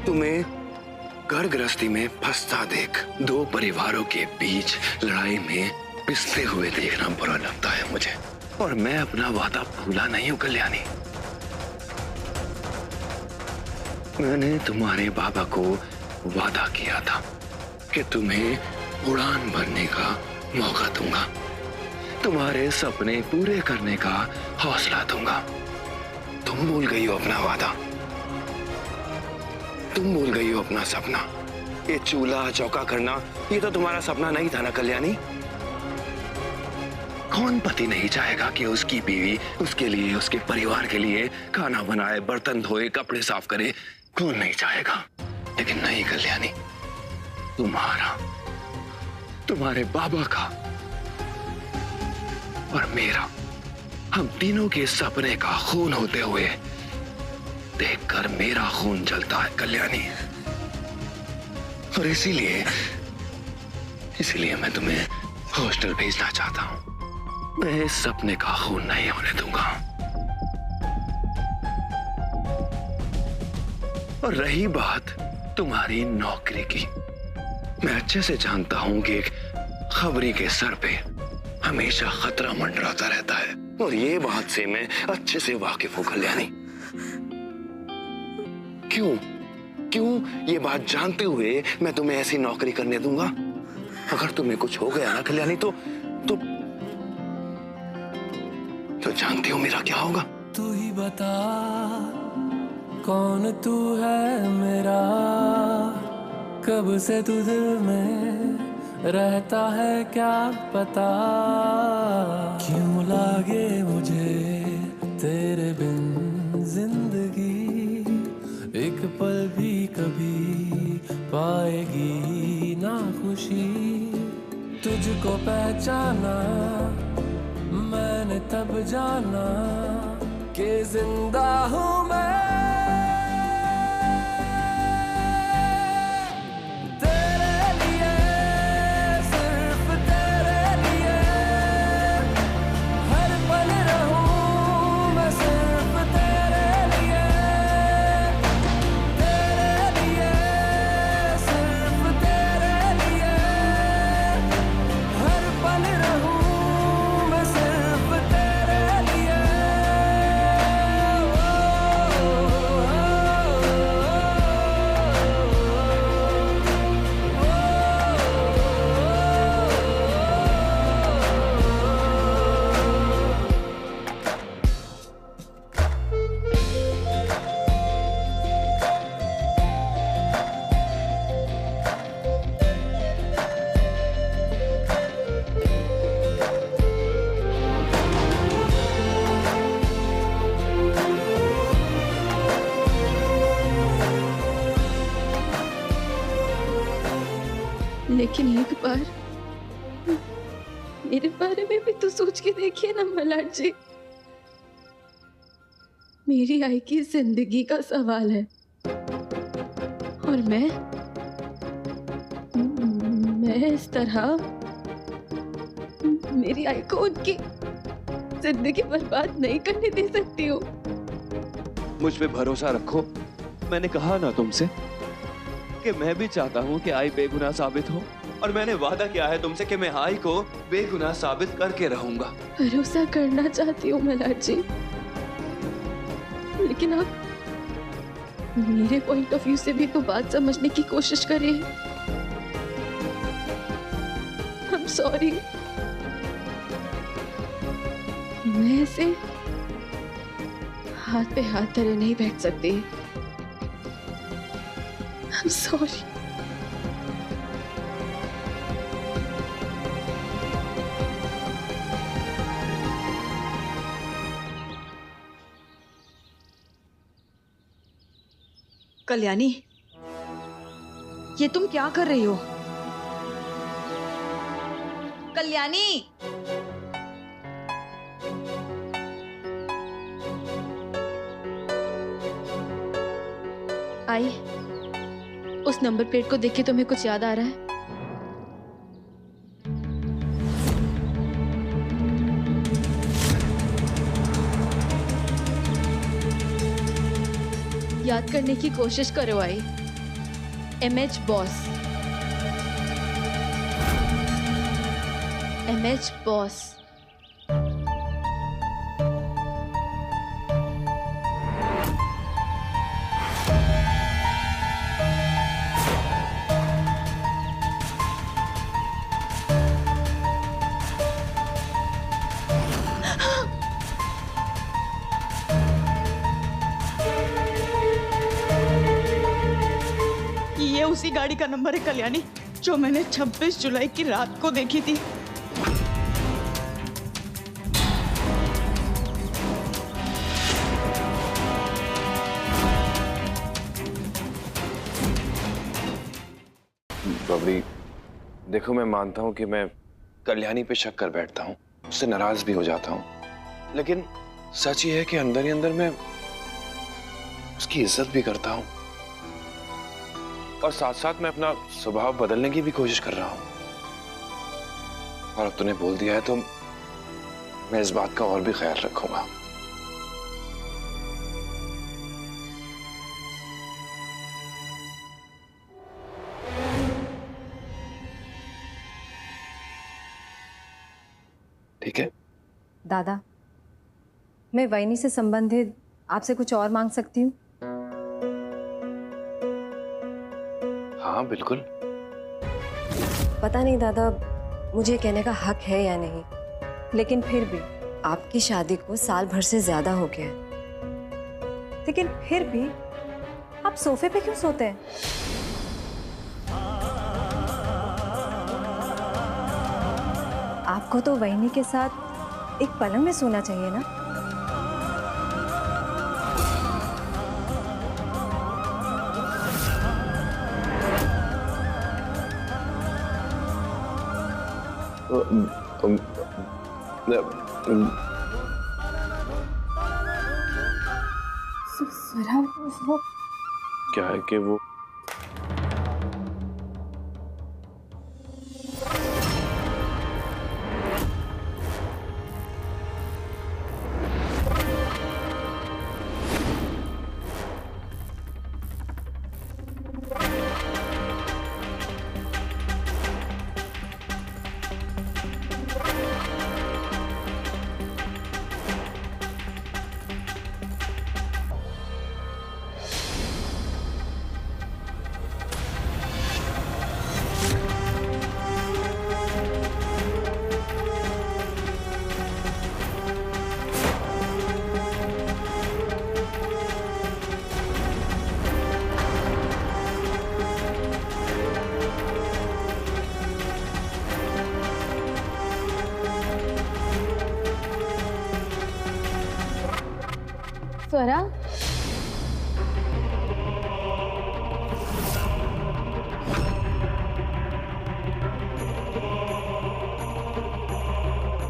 तुम्हें घर गृहस्थी में फंसता देख, दो परिवारों के बीच लड़ाई में पिसते हुए देखना बुरा लगता है मुझे। और मैं अपना वादा भूला नहीं हूं कल्याणी। मैंने तुम्हारे बाबा को वादा किया था कि तुम्हें उड़ान भरने का मौका दूंगा, तुम्हारे सपने पूरे करने का हौसला दूंगा। तुम भूल गई हो अपना वादा, तुम भूल गई हो अपना सपना। ये चूल्हा चौका करना, ये तो तुम्हारा सपना नहीं था ना कल्याणी? कौन पति नहीं चाहेगा कि उसकी बीवी उसके लिए, उसके परिवार के लिए खाना बनाए, बर्तन धोए, कपड़े साफ करे? कौन नहीं चाहेगा? लेकिन नहीं कल्याणी, तुम्हारा, तुम्हारे बाबा का और मेरा, हम तीनों के सपने का खून होते हुए देखकर मेरा खून जलता है कल्याणी। और इसीलिए मैं तुम्हें हॉस्टल भेजना चाहता हूं। मैं इस सपने का खून नहीं होने दूंगा। और रही बात तुम्हारी नौकरी की, मैं अच्छे से जानता हूं कि एक खबरी के सर पे हमेशा खतरा मंडराता रहता है, और ये बात से मैं अच्छे से वाकिफ हूं कल्याणी। क्यों ये बात जानते हुए मैं तुम्हें ऐसी नौकरी करने दूंगा? अगर तुम्हें कुछ हो गया ना कल्याणी, तो जानती हो मेरा क्या होगा? तू ही बता कौन तू है मेरा, कब से तू दिल में रहता है क्या पता, क्यों लागे मुझे तेरे बिन जिंदगी, एक पल भी कभी पाएगी ना खुशी। तुझको पहचाना मैंने तब जाना कि जिंदा हूँ मैं। लेकिन एक बार मेरे बारे में भी तो सोच के देखिए ना मल्हार जी। मेरी आई की जिंदगी का सवाल है, और मैं इस तरह मेरी आई को उनकी जिंदगी बर्बाद नहीं करने दे सकती हूँ। मुझ पे भरोसा रखो, मैंने कहा ना तुमसे कि मैं भी चाहता हूँ कि आई बेगुनाह साबित हो, और मैंने वादा किया है तुमसे कि मैं आई को बेगुनाह साबित करके रहूंगा। भरोसा करना चाहती हूँ मल्हार जी, लेकिन आप मेरे पॉइंट ऑफ व्यू से भी तो बात समझने की कोशिश करिए। I'm sorry, मैं ऐसे हाथ पे हाथ धरे नहीं बैठ सकती। I'm sorry. कल्याणी, ये तुम क्या कर रही हो? कल्याणी, आई, उस नंबर प्लेट को देख के तुम्हें कुछ याद आ रहा है? याद करने की कोशिश करो आई। MH boss. MH boss. ये उसी गाड़ी का नंबर है कल्याणी, जो मैंने 26 जुलाई की रात को देखी थी। बबली, देखो मैं मानता हूं कि मैं कल्याणी पे शक कर बैठता हूं, उससे नाराज भी हो जाता हूं, लेकिन सच ये है कि अंदर ही अंदर मैं उसकी इज्जत भी करता हूं और साथ साथ मैं अपना स्वभाव बदलने की भी कोशिश कर रहा हूं। और अब तूने बोल दिया है तो मैं इस बात का और भी ख्याल रखूंगा। ठीक है दादा, मैं वैनी से संबंधित आपसे कुछ और मांग सकती हूँ? हाँ बिल्कुल। पता नहीं दादा, मुझे कहने का हक है या नहीं, लेकिन फिर भी आपकी शादी को साल भर से ज्यादा हो गया है, लेकिन फिर भी आप सोफे पे क्यों सोते हैं? आपको तो वैनी के साथ एक पलंग में सोना चाहिए ना? स्वरा, वो क्या है कि वो स्वरा,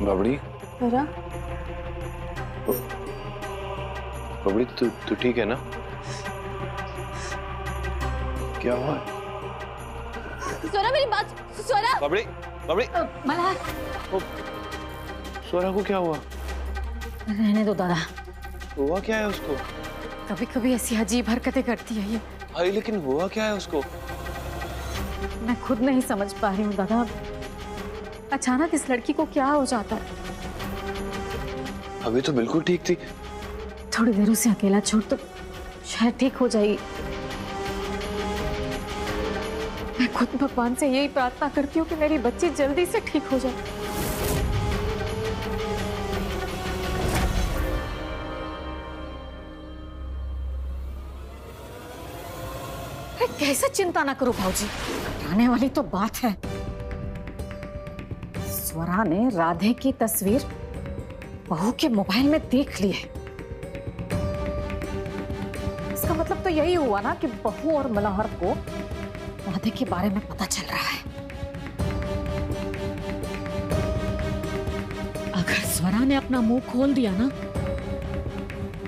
बबड़ी, स्वरा, बबड़ी तू ठीक है ना? क्या हुआ? स्वरा मेरी बात, स्वरा। बबड़ी, बबड़ी, मल्हार, स्वरा को क्या हुआ? रहने दो दादा, हुआ क्या है उसको? कभी कभी ऐसी अजीब हरकतें करती है ये। भाई लेकिन हुआ क्या है उसको? मैं खुद नहीं समझ पा रही हूँ दादा, अचानक इस लड़की को क्या हो जाता है। अभी तो बिल्कुल ठीक थी। थोड़ी देर उसे अकेला छोड़ तो शायद ठीक हो जाएगी। मैं खुद भगवान से यही प्रार्थना करती हूँ कि मेरी बच्ची जल्दी से ठीक हो जाए। कैसे चिंता ना करो भाऊजी, आने वाली तो बात है। स्वरा ने राधे की तस्वीर बहू के मोबाइल में देख ली है। इसका मतलब तो यही हुआ ना कि बहू और मल्हार को राधे के बारे में पता चल रहा है। अगर स्वरा ने अपना मुंह खोल दिया ना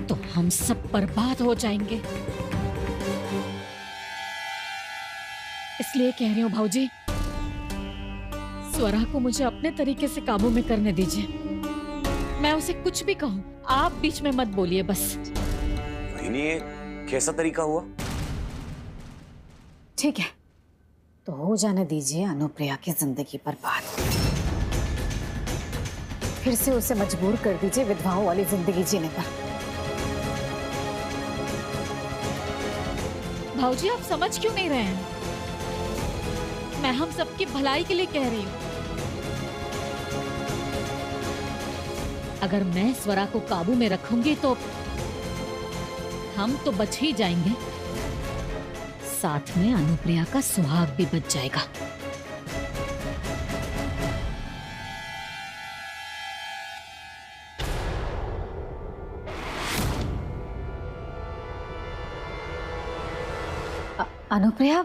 तो हम सब बर्बाद हो जाएंगे। इसलिए कह रही हूँ भाऊजी, स्वरा को मुझे अपने तरीके से काबू में करने दीजिए। मैं उसे कुछ भी कहूँ, आप बीच में मत बोलिए बस। ये कैसा तरीका हुआ? ठीक है, तो हो जाने दीजिए अनुप्रिया की जिंदगी बर्बाद। फिर से उसे मजबूर कर दीजिए विधवाओं वाली जिंदगी जीने पर। भाऊजी आप समझ क्यों नहीं रहे हैं? मैं हम सबकी भलाई के लिए कह रही हूँ। अगर मैं स्वरा को काबू में रखूंगी तो हम तो बच ही जाएंगे, साथ में अनुप्रिया का सुहाग भी बच जाएगा। अनुप्रिया,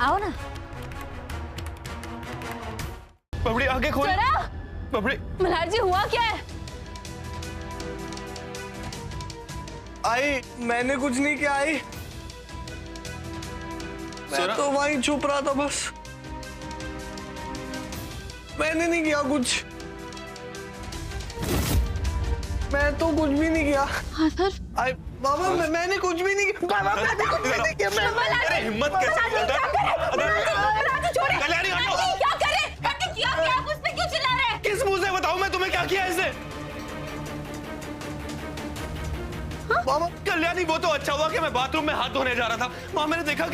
आओ ना। बबड़ी आगे खोल। बबड़ी। मल्हार जी हुआ क्या है? आई मैंने कुछ नहीं किया। आई मैं तो वहीं छुप रहा था बस, मैंने नहीं किया कुछ। मैं तो कुछ भी नहीं किया। हाँ सर। आई बाबा मैंने कुछ भी नहीं किया। बाबा मैंने कुछ भी नहीं किया। अरे हिम्मत कैसे हुआ? कल्याणी हटो। क्या कर रहे? क्या किया? आप उस पे क्यों चिल्ला रहे हैं? किस मुंह से बताऊं मैं तुम्हें क्या किया इसने? बाबा कल्याणी वो तो अच्छा हुआ कि मैं बाथरूम में हाथ धोने जा रहा था, वहां मैंने देखा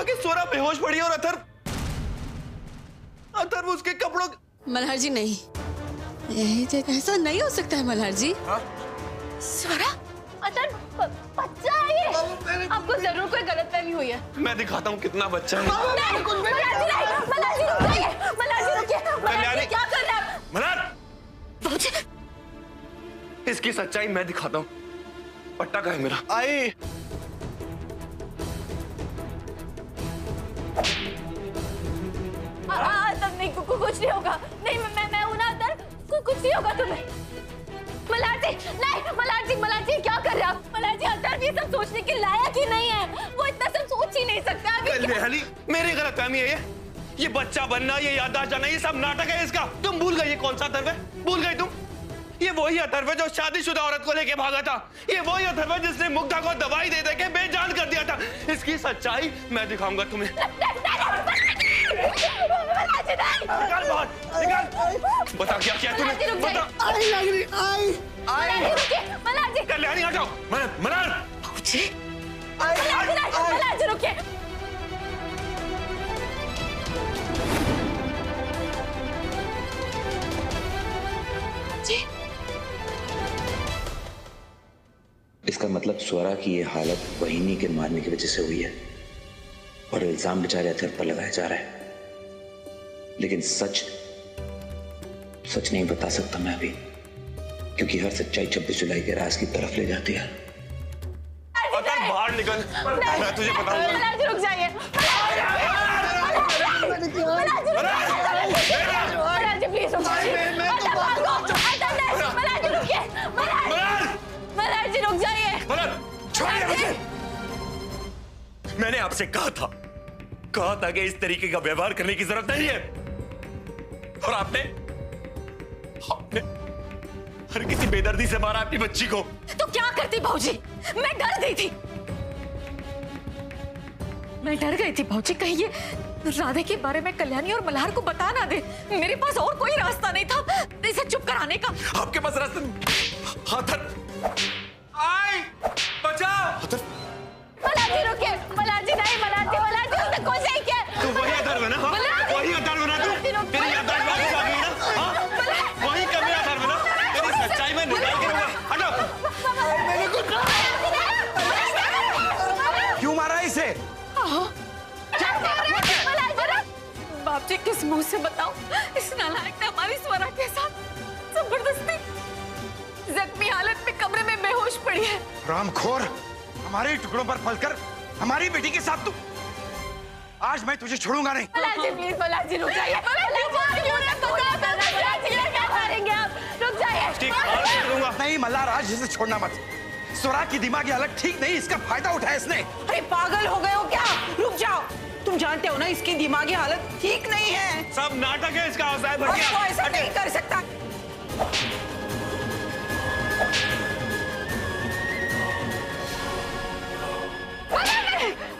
कि स्वरा बेहोश पड़ी और अथर्व उसके कपड़ों। मल्हार जी नहीं, ऐसा नहीं हो सकता है मल्हार जी। स्वरा, अतर बच्चा है ये। आपको जरूर कोई गलतफहमी हुई है। मैं दिखाता हूँ कितना बच्चा है। मल्हार जी रुकिए। कल्याणी क्या कर रहे हैं आप? मल्हार, इसकी सच्चाई मैं दिखाता हूँ। पट्टा का है मेरा। आई तब नहीं कुछ नहीं होगा। नहीं मैं हूं ना अंदर, कुछ नहीं होगा तुम्हें। मल्हार जी नहीं, मल्हार जी क्या कर रहे हैं आप? मल्हार जी अंदर भी सब सोचने के लायक ही नहीं है, वो इतना सब सोच ही नहीं सकता। कल्याणी मेरी गलतफहमी है ये बच्चा बनना, ये याददाश्त जाना, ये सब नाटक है इसका। तुम भूल गई ये कौन सा अथर्व है? भूल गई तुम? ये वही अथर्व है जो शादीशुदा औरत को लेके भागा था। ये वही अथर्व है जिसने मुग्धा को दवाई दे के बेजान कर दिया था। इसकी सच्चाई मैं दिखाऊंगा तुम्हें। निकाल बाहर, निकाल। बता क्या किया तूने? बता। आई लग रही। आई कल्याणी हटाओ। मल्हार मल्हार जी रुकिए। इसका मतलब स्वरा की ये हालत वहीनी के मारने की वजह से हुई है और इल्जाम बेचारे अथर्व पर लगाया जा रहा है। लेकिन सच नहीं बता सकता मैं अभी, क्योंकि हर सच्चाई 26 जुलाई के राज की तरफ ले जाती है। अथर्व बाहर निकल, मैं तुझे बताऊंगा। मल्हार जी रुक जाइए। मल्हार जी प्लीज रुक जाइए। मल्हार जी रुकिए। मल्हार जी रुक जाइए। छोड़िए मुझे। मैंने आपसे कहा था कि इस तरीके का व्यवहार करने की जरूरत नहीं है, और आपने हर किसी बेदर्दी से मारा अपनी बच्ची को। तो क्या करती भाऊजी? मैं डर गई थी। भाऊजी, कहीं ये राधे के बारे में कल्याणी और मल्हार को बता ना दे। मेरे पास और कोई रास्ता नहीं था इसे चुप कराने का। आपके पास रास्ता? आई बचाओ। मल्हार जी रुकिए। मल्हार जी नहीं, मल्हार जी उसने कुछ नहीं किया। तू वही अथर्व है ना? वही अथर्व है ना तू? तेरी याददाश्त वापस आ गई ना? वही कभी अथर्व है ना? तेरी सच्चाई में निकाल के दूंगा। हटो। क्यों मारा इसे? बाप जी किस मुंह से बताऊं? इस नालायक ने हमारी स्वरा के साथ जबरदस्ती जख्मी हालत में कमरे में बेहोश पड़ी है। रामखोर, हमारे टुकड़ों पर पलकर हमारी बेटी के साथ तू। आज मैं तुझे छोड़ूंगा नहीं। मल्हार जी प्लीज, मल्हार जी रुक जाइए। क्या करेंगे आप? रुक जाइए। नहीं मल्हार, आज इसे छोड़ना मत। स्वरा की दिमागी हालत ठीक नहीं, इसका फायदा उठाया इसने। अरे पागल हो गए हो क्या? रुक जाओ। तुम जानते हो ना इसकी दिमागी हालत ठीक नहीं है। सब नाटक है इसका। वो ऐसा नहीं कर सकता।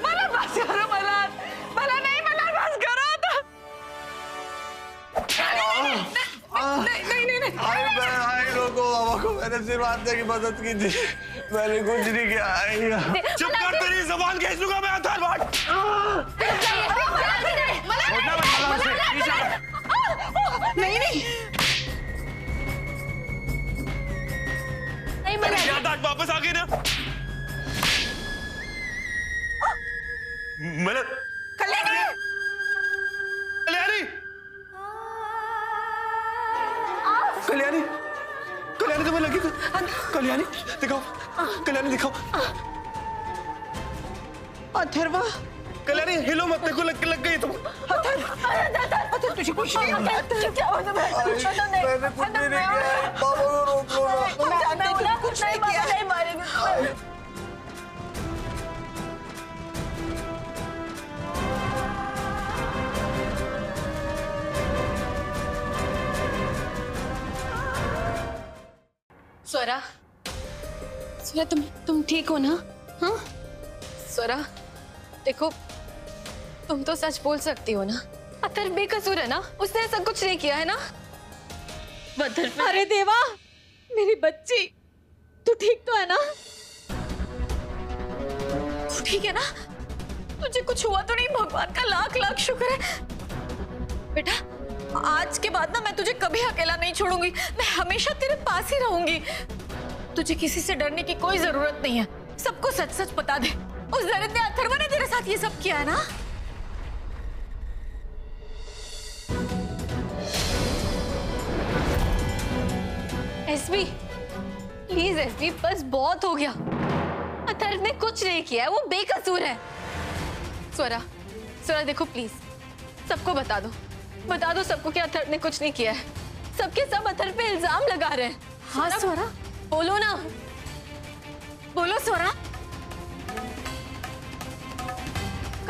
मलार बस करो, मलार नहीं, मलार बस करो। नहीं। आई लोगों बाबा को मैंने सिर्फ आते की मदद की थी, मैंने कुछ नहीं किया। चुप कर, तेरी जबान खींच लूंगा मैं। अथर नहीं याद वापस आ गई ना। मतलब कल्याणी कल्याणी कल्याणी तुम्हें लगी? कल्याणी दिखाओ, कल्याणी दिखाओ। अथर्वा, कल्याणी हिलो मत, देखो लग गई तुम। अथर तुझे कुछ नहीं होगा। क्या हुआ तुम्हें? मैंने कुछ भी नहीं किया, बाबा को रोक लो ना। तुम जानते हो कुछ नहीं किया। नहीं मारेंगे। स्वरा, तुम ठीक हो ना? हाँ स्वरा, देखो तुम तो सच बोल सकती हो ना? अतर बेकसूर है ना? उसने ऐसा कुछ नहीं किया है ना? अरे देवा, मेरी बच्ची, तू ठीक तो है ना? तू ठीक है ना? तुझे कुछ हुआ तो नहीं? भगवान का लाख लाख शुक्र है। बेटा, आज के बाद ना मैं तुझे कभी अकेला नहीं छोड़ूंगी। मैं हमेशा तेरे पास ही रहूंगी। तुझे किसी से डरने की कोई जरूरत नहीं है। सबको सच सच बता दे, उस दरिद्र अथर्व ने तेरे साथ ये सब किया है ना? एसबी, प्लीज एसबी, बस बहुत हो गया। अथर्व ने कुछ नहीं किया है, वो बेकसूर है। स्वरा देखो प्लीज, सबको बता दो सबको कि अथर्व ने कुछ नहीं किया है। सबके सब अथर्व पे इल्जाम लगा रहे हैं। हाँ स्वरा, बोलो ना, बोलो स्वरा।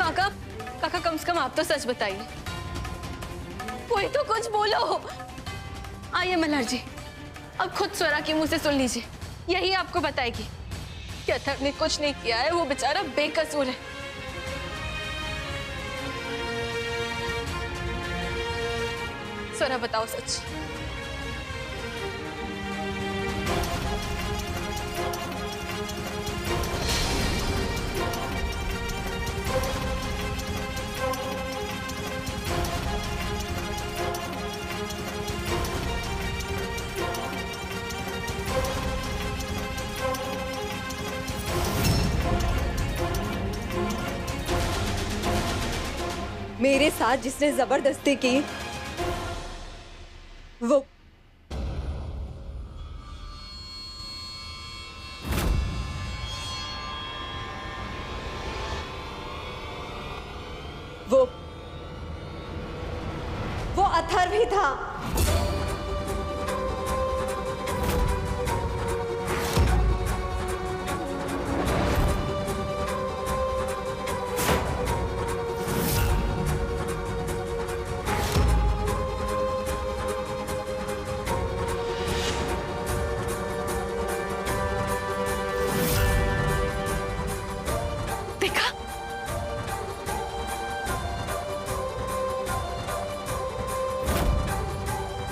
काका कम से कम आप तो सच बताइए। कोई तो कुछ बोलो। आइए मल्हार जी, अब खुद स्वरा के मुंह से सुन लीजिए। यही आपको बताएगी कि अथर्व ने कुछ नहीं किया है, वो बेचारा बेकसूर है। स्वरा बताओ सच। मेरे साथ जिसने जबरदस्ती की वो अथर्व ही था।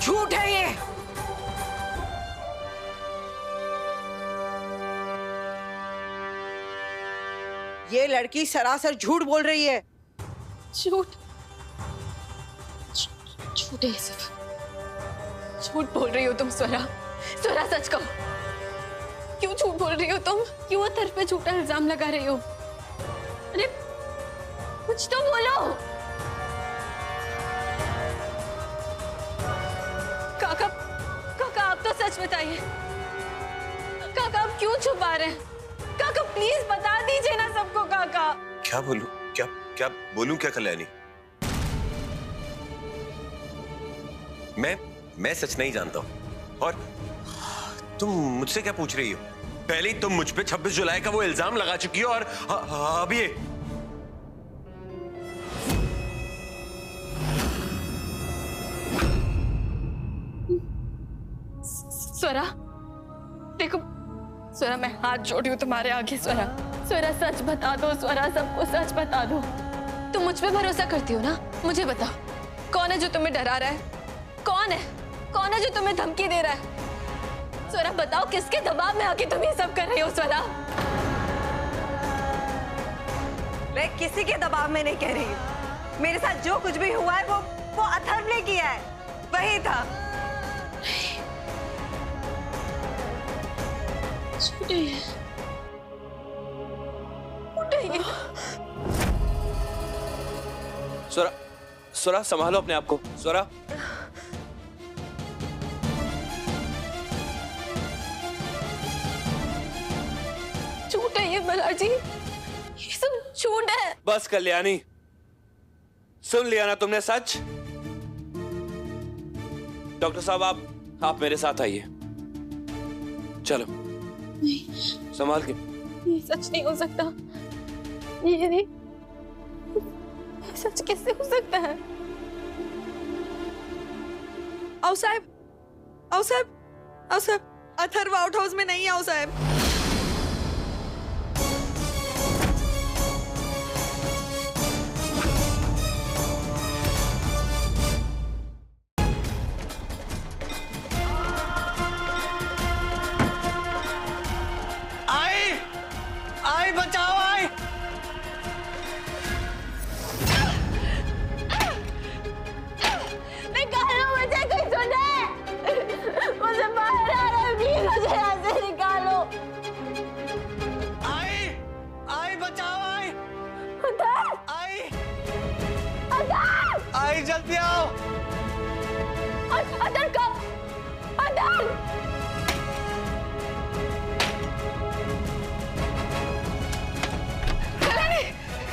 झूठ है ये। ये लड़की सरासर झूठ बोल रही है। झूठ है सब। झूठ बोल रही हो तुम स्वरा। स्वरा सच कहो, क्यों झूठ बोल रही हो तुम? क्यों अथर्व पे झूठा इल्जाम लगा रही हो? अरे कुछ तो बोलो। काका आप तो सच बताइए। काका आप क्यों छुपा रहे हैं? काका प्लीज बता दीजिए ना सबको। काका क्या बोलूं? क्या बोलूं? क्या कल्याणी, मैं सच नहीं जानता हूं। और तुम मुझसे क्या पूछ रही हो? पहले ही तुम मुझ पे 26 जुलाई का वो इल्जाम लगा चुकी हो और अब ये स्वरा, देखो स्वरा, मैं हाथ जोड़ी हूँ तुम्हारे आगे। स्वरा, स्वरा सच बता दो स्वरा, सबको सच बता दो। तुम मुझ पे भरोसा करती हो ना? मुझे बताओ, कौन है जो तुम्हें डरा रहा है? कौन है? कौन है जो तुम्हें धमकी दे रहा है? स्वरा बताओ, किसके दबाव में आके तुम ये सब कर रही हो? स्वरा, मैं किसी के दबाव में नहीं कह रही हूँ। मेरे साथ जो कुछ भी हुआ है वो अथर्व ने किया है, वही था। स्वरा, स्वरा संभालो अपने आप को। स्वरा, झूठ है ये मल्हार जी, ये सब झूठ है। बस कल्याणी, सुन लिया ना तुमने सच? डॉक्टर साहब, आप मेरे साथ आइए। चलो, नहीं, संभाल के। ये सच नहीं हो सकता। ये नहीं, सच कैसे हो सकता है? आओ साहब, आओ साहब, आओ साहब, अथर्व आउट हाउस में नहीं। आओ साहब। आई बचाओ, आई। निकालो मुझे, कोई सुने? मुझे बाहर आ रहा है, प्लीज मुझे यहाँ से निकालो। आई, आई बचाओ, आई। अथर्व, आई, अथर्व, आई जल्दी आओ। अथर्व कब? अथर्व,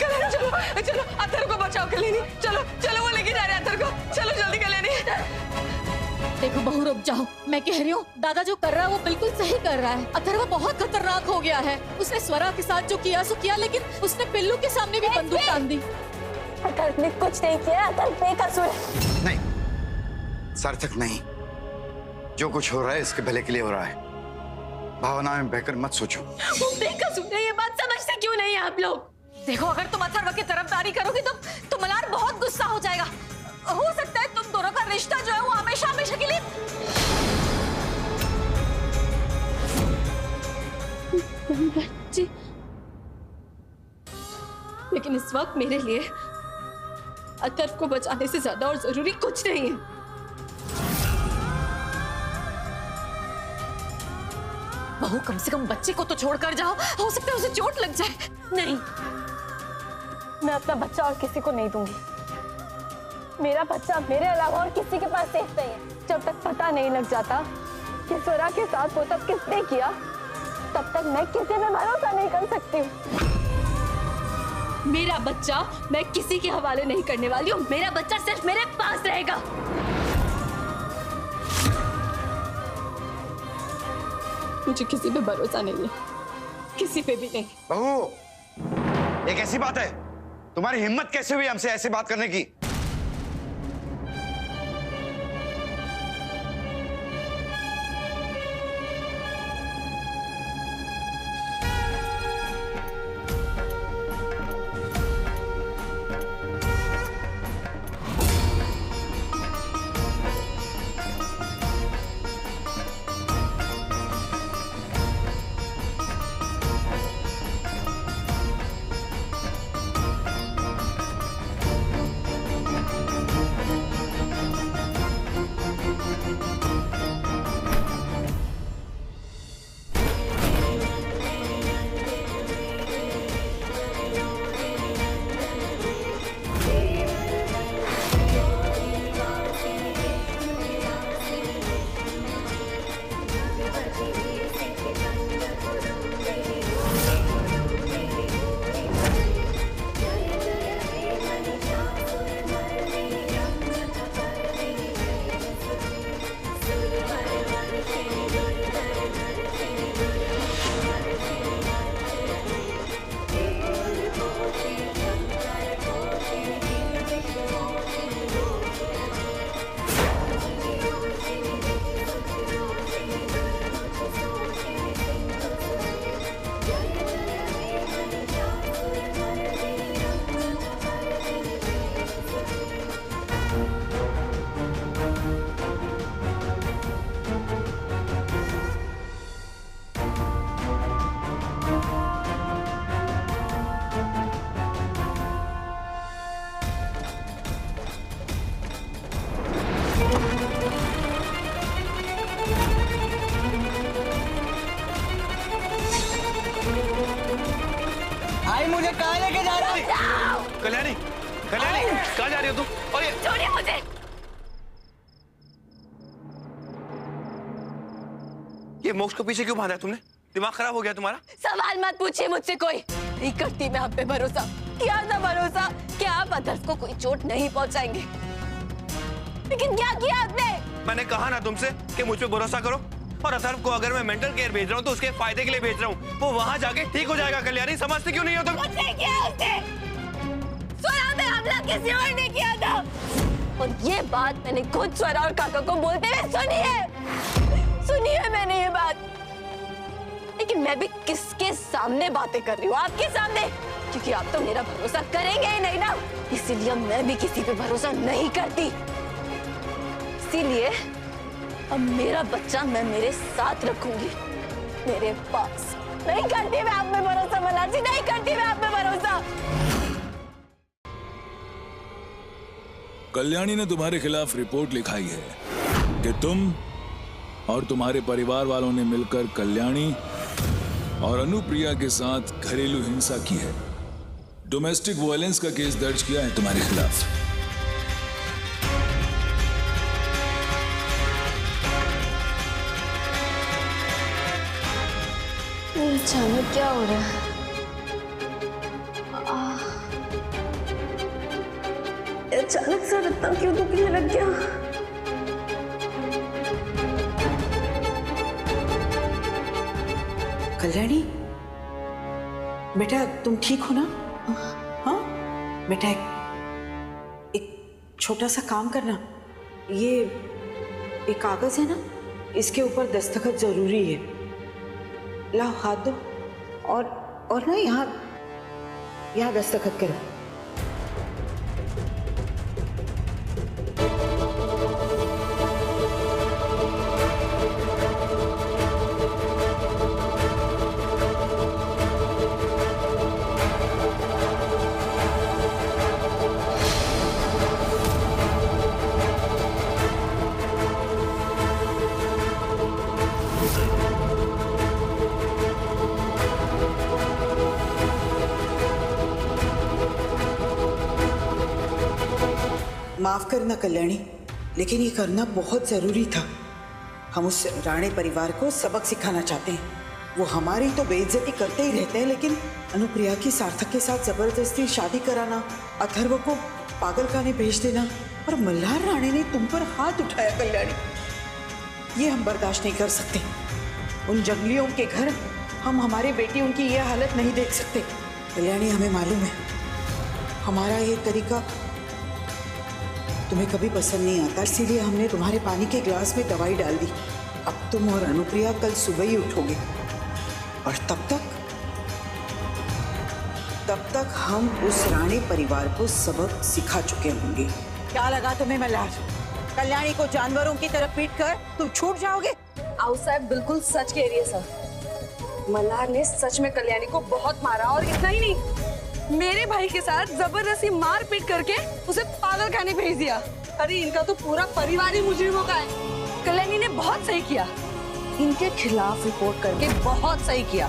चलो चलो, अथर्व को बचाओ। कल्याणी, चलो चलो, वो लेके जा रहे हैं अथर्व को। चलो जल्दी कल्याणी। देखो बहू, रुक जाओ। मैं कह रही हूँ दादा जो कर रहा है वो बिल्कुल सही कर रहा है। अथर्व बहुत खतरनाक हो गया है। उसने स्वरा के साथ जो किया सो किया, लेकिन उसने पिल्लू के सामने भी बंदूक तान दी। अथर्व ने कुछ नहीं किया, अथर्व बेकसूर है। नहीं, सार्थक नहीं। जो कुछ हो रहा है इसके भले के लिए हो रहा है। भावना में बहकर मत सोचो। वो बेकसूर है, ये बात समझते क्यों नहीं आप लोग? देखो, अगर तुम अथर्व की तरफदारी करोगी तो मल्हार बहुत गुस्सा हो जाएगा। हो सकता है तुम दोनों का रिश्ता जो है वो हमेशा हमेशा के लिए। जी, लेकिन इस वक्त मेरे लिए अथर्व को बचाने से ज्यादा और जरूरी कुछ नहीं है। बहू, कम से कम बच्चे को तो छोड़कर जाओ। हो सकता है उसे चोट लग जाए। नहीं, मैं अपना बच्चा और किसी को नहीं दूंगी। मेरा बच्चा मेरे अलावा और किसी के पास सेफ नहीं है। जब तक पता नहीं लग जाता कि स्वरा के साथ वो सब किसने किया, तब तक मैं किसी पे भरोसा नहीं कर सकती हूँ। मेरा बच्चा मैं किसी के हवाले नहीं करने वाली हूँ। मेरा बच्चा सिर्फ मेरे पास रहेगा। मुझे किसी पे भरोसा नहीं है, किसी पे भी नहीं। बहू, ये कैसी बात है? तुम्हारी हिम्मत कैसे हुई हमसे ऐसे बात करने की? कल्याणी, कल्याणी कहाँ जा रही हो तुम? और ये छोड़िए मुझे। मोक्ष को पीछे क्यों बांधा है तुमने? दिमाग खराब हो गया तुम्हारा? सवाल मत पूछिए मुझसे, कोई नहीं करती मैं आप पे भरोसा। किया था भरोसा कि आप अदर्स को कोई चोट नहीं पहुंचाएंगे, लेकिन क्या किया आपने? मैंने कहा ना तुमसे कि मुझ पे भरोसा करो, और अथर्व को अगर मैं मेंटल केयर भेज रहा हूँ तो उसके फायदे के लिए भेज रहा हूँ। वो वहाँ जाके ठीक हो जाएगा। कल्याणी समझते क्यों नहीं हो तुम? उसने किया, उसने स्वरा पे हमला किसी और ने किया था, और ये बात मैंने खुद स्वरा और काका को बोलते हुए सुनी है मैंने ये बात। लेकिन मैं भी किसके सामने बातें कर रही हूँ? आपके सामने, क्योंकि आप तो मेरा भरोसा करेंगे ही नहीं ना, इसीलिए मैं भी किसी पे भरोसा नहीं करती। इसीलिए अब मेरा बच्चा मैं मेरे साथ रखूंगी, मेरे पास। नहीं करती मैं आप में भरोसा मल्हार जी, नहीं करती मैं आप में भरोसा। कल्याणी ने तुम्हारे खिलाफ रिपोर्ट लिखाई है कि तुम और तुम्हारे परिवार वालों ने मिलकर कल्याणी और अनुप्रिया के साथ घरेलू हिंसा की है। डोमेस्टिक वायलेंस का केस दर्ज किया है तुम्हारे खिलाफ। अचानक क्या हो रहा है? अचानक सर इतना क्यों दुखने लग गया? कल्याणी बेटा, तुम ठीक हो ना? हाँ बेटा, एक छोटा सा काम करना। ये एक कागज है ना, इसके ऊपर दस्तखत जरूरी है। लाओ हाथ दो, और ना यहाँ दस्तखत करो। माफ करना कल्याणी, लेकिन ये करना बहुत जरूरी था। हम उस राणे परिवार को सबक सिखाना चाहते हैं। वो हमारी तो बेइज्जती करते ही रहते हैं, लेकिन अनुप्रिया की सार्थक के साथ जबरदस्ती शादी कराना, अथर्व को पागलखाने भेज देना, और मल्हार राणे ने तुम पर हाथ उठाया कल्याणी, ये हम बर्दाश्त नहीं कर सकते। उन जंगलियों के घर हम हमारे बेटी उनकी ये हालत नहीं देख सकते। कल्याणी, हमें मालूम है हमारा ये तरीका तुम्हें कभी पसंद नहीं आता, इसीलिए हमने तुम्हारे पानी के ग्लास में दवाई डाल दी। अब तुम और अनुप्रिया कल सुबह ही उठोगे, और तब तक हम उस राणे परिवार को सबक सिखा चुके होंगे। क्या लगा तुम्हें मल्हार? कल्याणी को जानवरों की तरह पीट कर तुम छूट जाओगे? आओ साहब, बिल्कुल सच कह रही है सर। मल्हार ने सच में कल्याणी को बहुत मारा, और इतना ही नहीं, मेरे भाई के साथ जबरदस्ती मार पीट करके उसे पागलखाने भेज दिया। अरे इनका तो पूरा परिवार ही मुजरिमों का है। कल्याणी ने बहुत सही किया, इनके खिलाफ रिपोर्ट करके बहुत सही किया।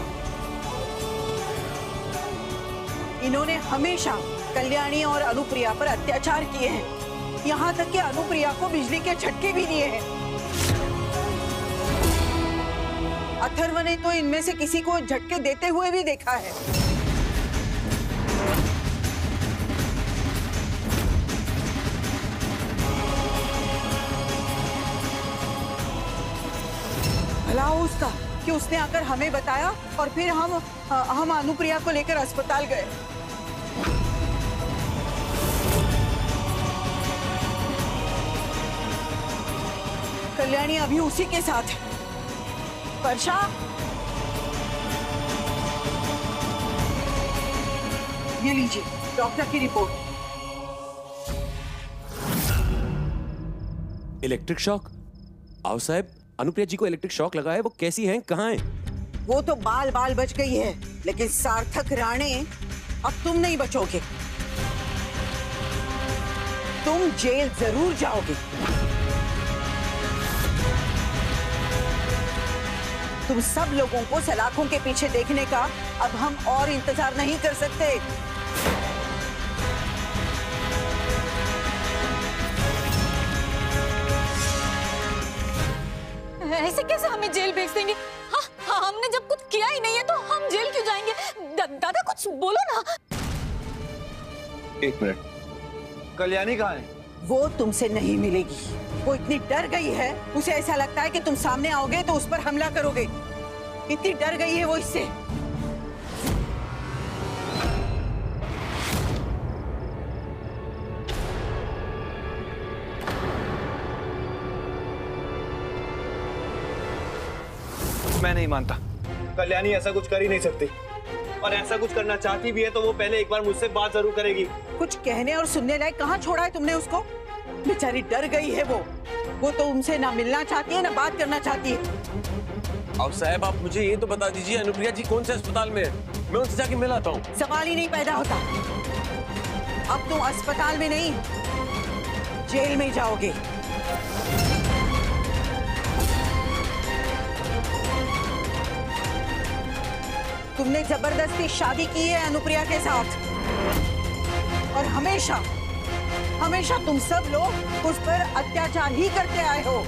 इन्होंने हमेशा कल्याणी और अनुप्रिया पर अत्याचार किए हैं, यहाँ तक कि अनुप्रिया को बिजली के झटके भी दिए हैं। अथर्व ने तो इनमें से किसी को झटके देते हुए भी देखा है। भला हो उसका कि उसने आकर हमें बताया, और फिर हम अनुप्रिया को लेकर अस्पताल गए। कल्याणी अभी उसी के साथ है। वर्षा, ये लीजिए डॉक्टर की रिपोर्ट। Electric shock? आओ साहब, अनुप्रिया जी को इलेक्ट्रिक शॉक लगा है, वो कैसी हैं, कहाँ हैं? वो तो बाल बाल बच गई है, लेकिन सार्थक राणे, अब तुम नहीं बचोगे। तुम जेल जरूर जाओगे। तुम सब लोगों को सलाखों के पीछे देखने का अब हम और इंतजार नहीं कर सकते। ऐसे कैसे हमें जेल भेज देंगे? हाँ, हमने जब कुछ किया ही नहीं है तो हम जेल क्यों जाएंगे? दादा कुछ बोलो ना। एक मिनट, कल्याणी कहाँ है? वो तुमसे नहीं मिलेगी। वो इतनी डर गई है, उसे ऐसा लगता है कि तुम सामने आओगे तो उस पर हमला करोगे। इतनी डर गई है वो इससे। मैं नहीं मानता, कल्याणी ऐसा कुछ कर ही नहीं सकती, और ऐसा कुछ करना चाहती भी है तो वो पहले एक बार मुझसे बात जरूर करेगी। कुछ कहने और सुनने लायक कहाँ छोड़ा है तुमने उसको? बेचारी डर गई है वो तो उनसे ना मिलना चाहती है ना बात करना चाहती है। और साहब आप मुझे ये तो बता दीजिए अनुप्रिया जी कौन से अस्पताल में है, मैं उनसे जाके मिल आता हूँ। सवाल ही नहीं पैदा होता। अब तुम अस्पताल में नहीं, जेल में जाओगे। तुमने जबरदस्ती शादी की है अनुप्रिया के साथ, और हमेशा हमेशा तुम सब लोग उस पर अत्याचार ही करते आए हो।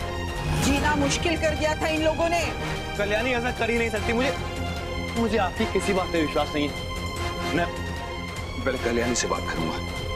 जीना मुश्किल कर दिया था इन लोगों ने। कल्याणी ऐसा कर ही नहीं सकती। मुझे आपकी किसी बात पे विश्वास नहीं है। मैं पहले कल्याणी से बात करूंगा।